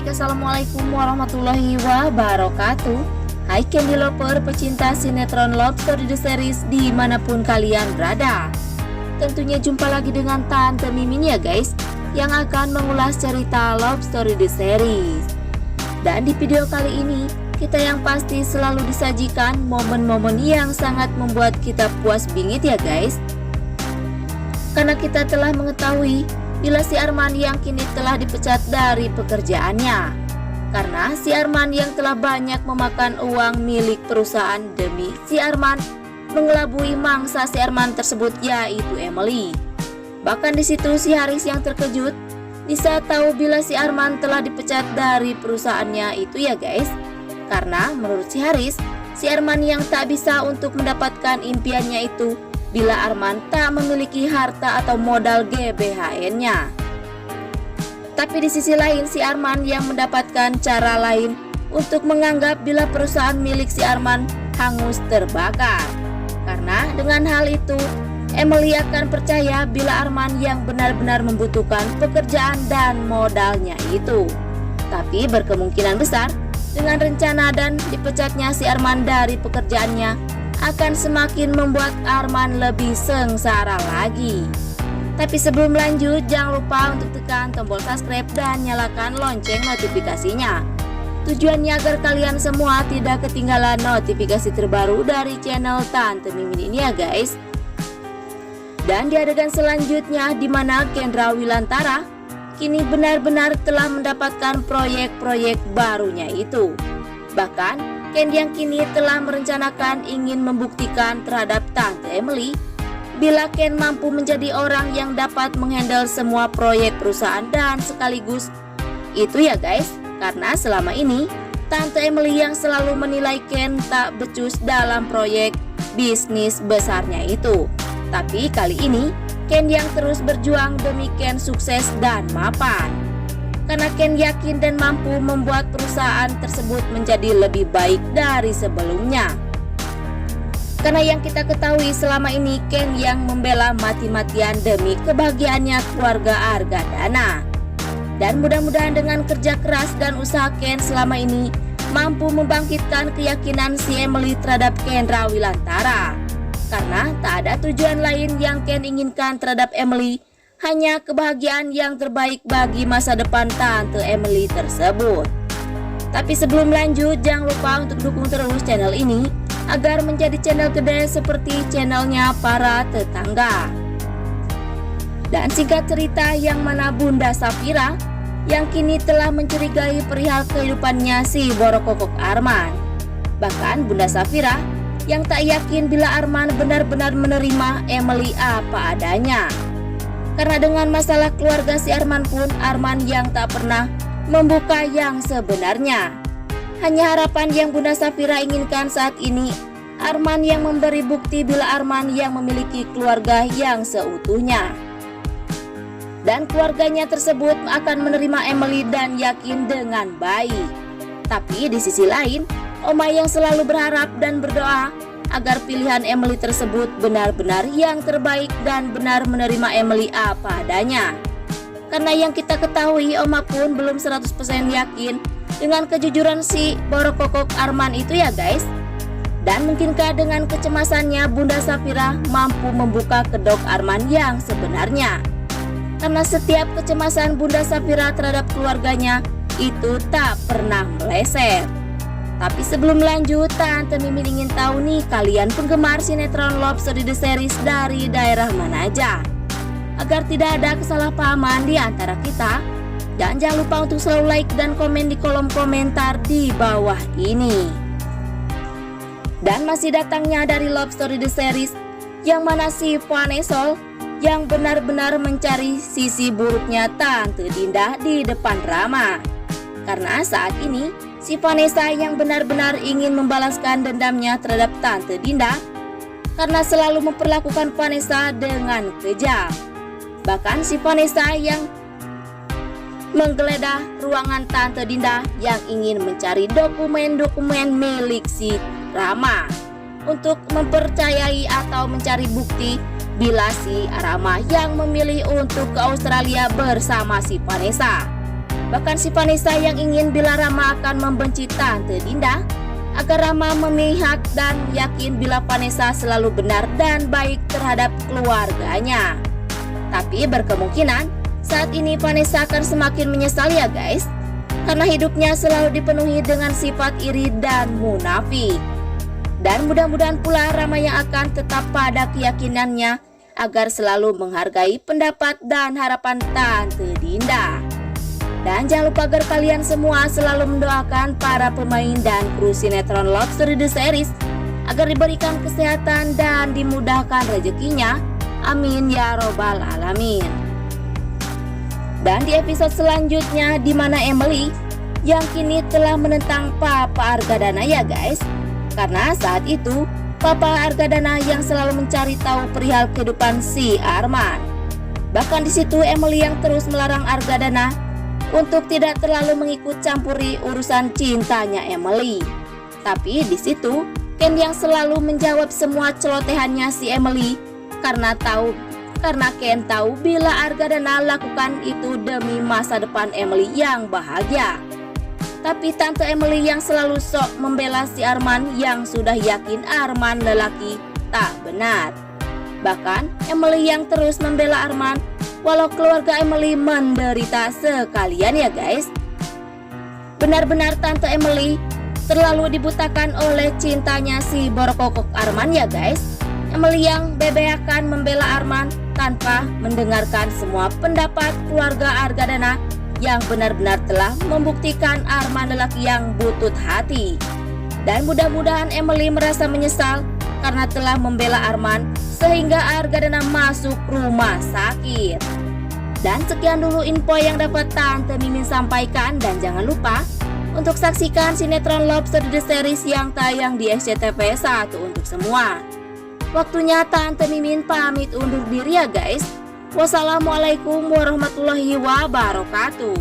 baik, assalamualaikum warahmatullahi wabarakatuh. Hai Candy Lover, pecinta sinetron Love Story The Series dimanapun kalian berada. Tentunya jumpa lagi dengan Tante Mimin ya guys, yang akan mengulas cerita Love Story The Series. Dan di video kali ini, kita yang pasti selalu disajikan momen-momen yang sangat membuat kita puas bingit ya guys. Karena kita telah mengetahui bila si Arman yang kini telah dipecat dari pekerjaannya. Karena si Arman yang telah banyak memakan uang milik perusahaan demi si Arman mengelabui mangsa si Arman tersebut, yaitu Emily. Bahkan di situ si Haris yang terkejut bisa tahu bila si Arman telah dipecat dari perusahaannya itu ya guys. Karena menurut si Haris, si Arman yang tak bisa untuk mendapatkan impiannya itu bila Arman tak memiliki harta atau modal GBHN-nya. Tapi di sisi lain si Arman yang mendapatkan cara lain untuk menganggap bila perusahaan milik si Arman hangus terbakar. Karena dengan hal itu Emily akan percaya bila Arman yang benar-benar membutuhkan pekerjaan dan modalnya itu. Tapi berkemungkinan besar dengan rencana dan dipecatnya si Arman dari pekerjaannya akan semakin membuat Arman lebih sengsara lagi. Tapi sebelum lanjut, jangan lupa untuk tekan tombol subscribe dan nyalakan lonceng notifikasinya. Tujuannya agar kalian semua tidak ketinggalan notifikasi terbaru dari channel Tante Mimin ini ya guys. Dan di adegan selanjutnya, di mana Kendra Wilantara kini benar-benar telah mendapatkan proyek-proyek barunya itu. Bahkan Ken yang kini telah merencanakan ingin membuktikan terhadap Tante Emily bila Ken mampu menjadi orang yang dapat menghandle semua proyek perusahaan dan sekaligus itu ya guys. Karena selama ini Tante Emily yang selalu menilai Ken tak becus dalam proyek bisnis besarnya itu. Tapi kali ini Ken yang terus berjuang demi Ken sukses dan mapan. Karena Ken yakin dan mampu membuat perusahaan tersebut menjadi lebih baik dari sebelumnya. Karena yang kita ketahui selama ini Ken yang membela mati-matian demi kebahagiaannya keluarga Argadana. Dan mudah-mudahan dengan kerja keras dan usaha Ken selama ini mampu membangkitkan keyakinan si Emily terhadap Kendra Wilantara. Karena tak ada tujuan lain yang Ken inginkan terhadap Emily, hanya kebahagiaan yang terbaik bagi masa depan Tante Emily tersebut. Tapi sebelum lanjut, jangan lupa untuk dukung terus channel ini agar menjadi channel gede seperti channelnya para tetangga. Dan singkat cerita, yang mana Bunda Safira yang kini telah mencurigai perihal kehidupannya si Borokokok Arman. Bahkan Bunda Safira yang tak yakin bila Arman benar-benar menerima Emily apa adanya. Karena dengan masalah keluarga si Arman pun, Arman yang tak pernah membuka yang sebenarnya. Hanya harapan yang Bunda Safira inginkan saat ini, Arman yang memberi bukti bila Arman yang memiliki keluarga yang seutuhnya. Dan keluarganya tersebut akan menerima Emily dan yakin dengan baik. Tapi di sisi lain, Oma yang selalu berharap dan berdoa agar pilihan Emily tersebut benar-benar yang terbaik dan benar menerima Emily apa adanya. Karena yang kita ketahui, Oma pun belum 100% yakin dengan kejujuran si Borokokok Arman itu ya guys. Dan mungkinkah dengan kecemasannya Bunda Safira mampu membuka kedok Arman yang sebenarnya. Karena setiap kecemasan Bunda Safira terhadap keluarganya itu tak pernah meleset. Tapi sebelum lanjut, Tante Mimin ingin tahu nih, kalian penggemar sinetron Love Story The Series dari daerah mana aja? Agar tidak ada kesalahpahaman di antara kita. Dan jangan lupa untuk selalu like dan komen di kolom komentar di bawah ini. Dan masih datangnya dari Love Story The Series, yang mana si Vanessa yang benar-benar mencari sisi buruknya Tante Dinda di depan Rama. Karena saat ini si Vanessa yang benar-benar ingin membalaskan dendamnya terhadap Tante Dinda karena selalu memperlakukan Vanessa dengan kejam. Bahkan si Vanessa yang menggeledah ruangan Tante Dinda yang ingin mencari dokumen-dokumen milik si Rama untuk mempercayai atau mencari bukti bila si Rama yang memilih untuk ke Australia bersama si Vanessa. Bahkan si Vanessa yang ingin bila Rama akan membenci Tante Dinda, agar Rama memihak dan yakin bila Vanessa selalu benar dan baik terhadap keluarganya. Tapi berkemungkinan saat ini Vanessa akan semakin menyesal ya guys, karena hidupnya selalu dipenuhi dengan sifat iri dan munafik. Dan mudah-mudahan pula Rama yang akan tetap pada keyakinannya agar selalu menghargai pendapat dan harapan Tante Dinda. Dan jangan lupa agar kalian semua selalu mendoakan para pemain dan kru sinetron Love Story The Series agar diberikan kesehatan dan dimudahkan rezekinya. Amin ya robbal alamin. Dan di episode selanjutnya di mana Emily yang kini telah menentang Papa Argadana ya guys. Karena saat itu Papa Argadana yang selalu mencari tahu perihal kehidupan si Arman. Bahkan di situ Emily yang terus melarang Argadana untuk tidak terlalu mengikut campuri urusan cintanya Emily. Tapi di situ Ken yang selalu menjawab semua celotehannya si Emily karena Ken tahu bila Argadana lakukan itu demi masa depan Emily yang bahagia. Tapi Tante Emily yang selalu sok membela si Arman yang sudah yakin Arman lelaki tak benar. Bahkan Emily yang terus membela Arman walau keluarga Emily menderita sekalian ya guys. Benar-benar Tante Emily terlalu dibutakan oleh cintanya si borokokok Arman ya guys. Emily yang bebeakan membela Arman tanpa mendengarkan semua pendapat keluarga Argadana yang benar-benar telah membuktikan Arman lelaki yang butut hati. Dan mudah-mudahan Emily merasa menyesal karena telah membela Arman sehingga Argadana masuk rumah sakit. Dan sekian dulu info yang dapat Tante Mimin sampaikan, dan jangan lupa untuk saksikan sinetron Love Story The Series yang tayang di SCTV 1 untuk semua. Waktunya Tante Mimin pamit undur diri ya guys. Wassalamualaikum warahmatullahi wabarakatuh.